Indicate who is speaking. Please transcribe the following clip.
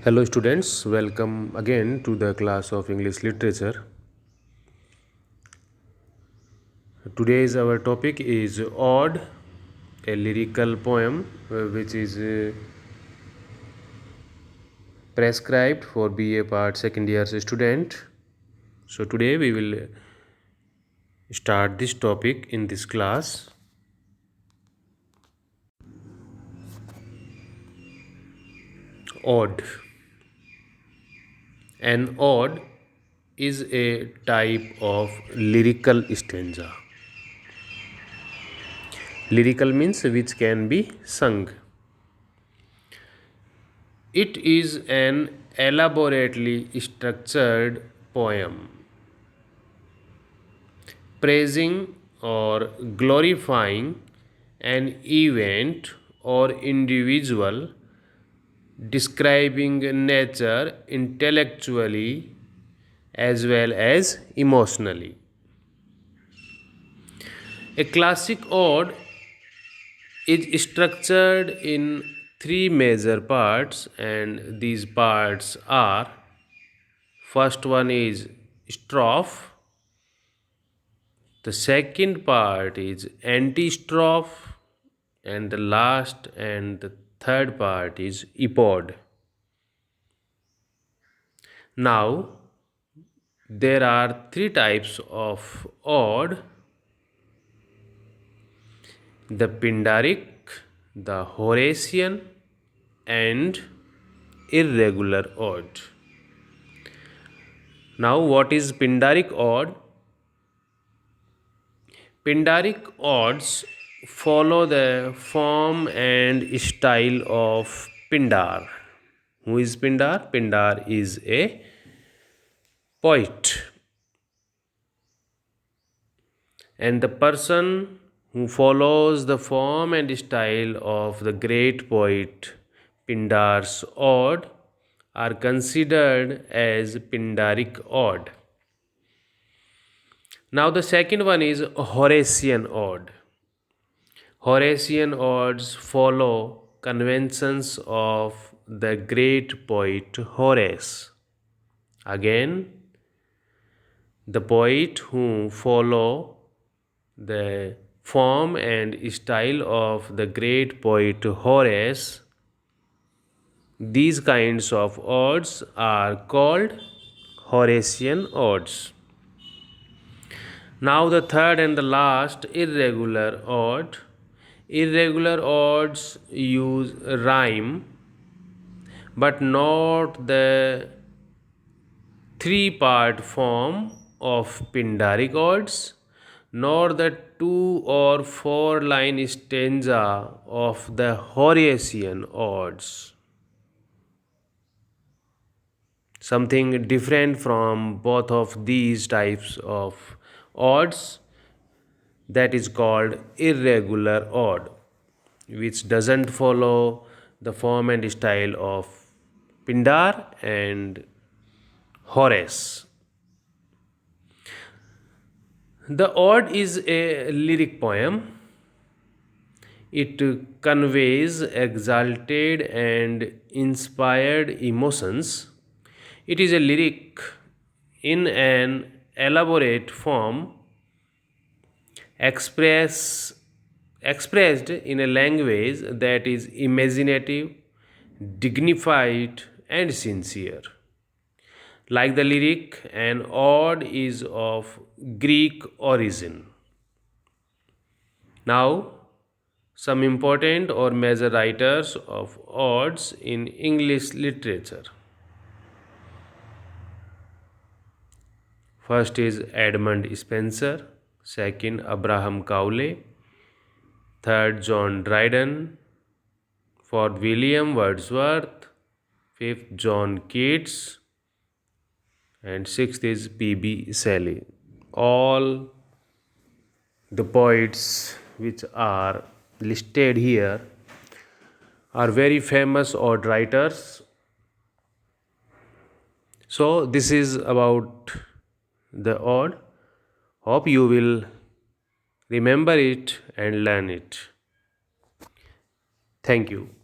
Speaker 1: Hello students, welcome again to the class of English literature. Today's our topic is Ode, a lyrical poem which is prescribed for BA part second year student. So today we will start this topic in this class. Ode. An ode is a type of lyrical stanza. Lyrical means which can be sung. It is an elaborately structured poem praising or glorifying an event or individual, describing nature intellectually as well as emotionally. A classic ode is structured in three major parts, and these parts are: first one is strophe, the second part is antistrophe, and the last and the third part is epode. Now, there are three types of ode: the Pindaric, the Horatian, and irregular ode. Now, what is Pindaric ode? Pindaric odes follow the form and style of Pindar. Who is Pindar? Pindar is a poet, and the person who follows the form and style of the great poet Pindar's ode are considered as Pindaric ode. Now the second one is Horatian ode. Horatian odes follow conventions of the great poet Horace. Again, the poet who follow the form and style of the great poet Horace, these kinds of odes are called Horatian odes. Now the third and the last, irregular ode. Irregular odes use rhyme but not the three-part form of Pindaric odes, nor the 2 or 4 line stanza of the Horatian odes. Something different from both of these types of odes, that is called irregular ode, which doesn't follow the form and style of Pindar and Horace. The ode is a lyric poem. It conveys exalted and inspired emotions. It is a lyric in an elaborate form, expressed in a language that is imaginative, dignified, and sincere. Like the lyric, an ode is of Greek origin. Now, some important or major writers of odes in English literature. First is Edmund Spenser, second Abraham Cowley, third John Dryden, fourth William Wordsworth, fifth John Keats, and sixth is P.B. Shelley. All the poets which are listed here are very famous ode writers. So this is about the ode. Hope you will remember it and learn it. Thank you.